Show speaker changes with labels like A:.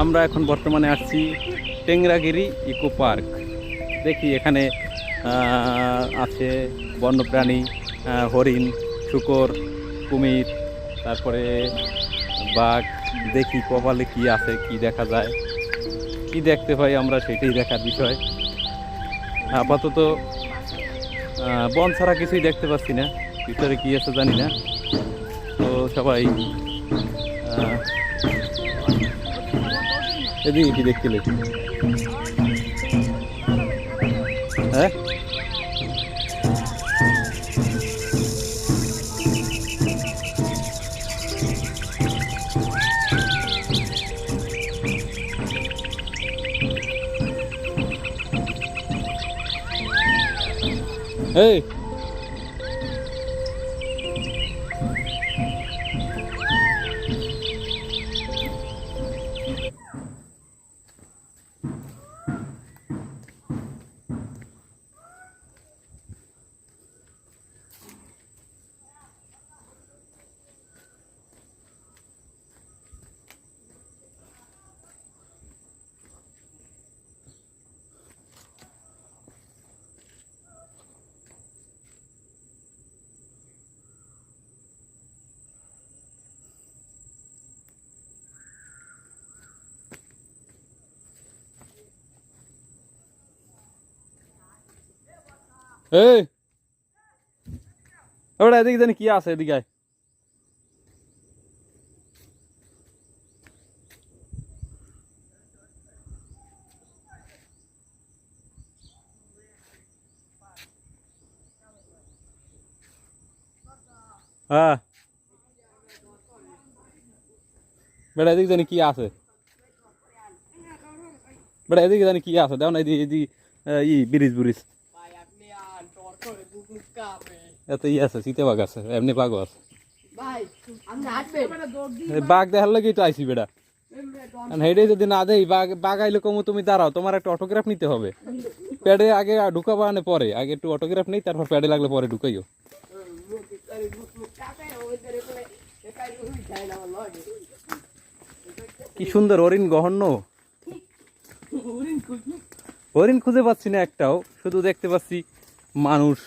A: আমরা এখন বর্তমানে আসছি টেংরাগিরি ইকো পার্ক। দেখি এখানে আছে বন্যপ্রাণী, হরিণ, শূকর, কুমির, তারপরে বাঘ। দেখি কপালে কি আছে, কি দেখা যায়, কি দেখতে পাই আমরা, সেটাই দেখার বিষয়। আপাতত বন ছাড়া কিছুই দেখতে পাচ্ছি না, ভিতরে কি আছে জানি না। তো সবাই এদিকে কি দেখতে লেগে, হ্যাঁ এই এই ওটা এদিকে জানি কি আছে, এদিকে আয়। হ্যাঁ বেটা এদিকে জানি কি আছে, বেটা এদিকে জানি কি আছে, দেখো না এদিকে এদিকে ব্রিজ ব্রিজ এত আছে, চিতে বাঘ আছে, এমনি বাঘও আছে। বাঘ দেখার লাগে তো আইসি বেটা, হেঁটে যদি না দেই বাঘ, বাঘ আইলে কমু তুমি দাঁড়াও, তোমার একটা অটোগ্রাফ নিতে হবে। প্যাডে আগে ঢুকাবো, আনে পরে, আগে একটু অটোগ্রাফ নেই, তারপর প্যাডে লাগলে পরে ঢুকাইও। কি সুন্দর হরিণ গহন্য, হরিণ খুঁজে পাচ্ছি না একটাও, শুধু দেখতে পাচ্ছি মানুষ।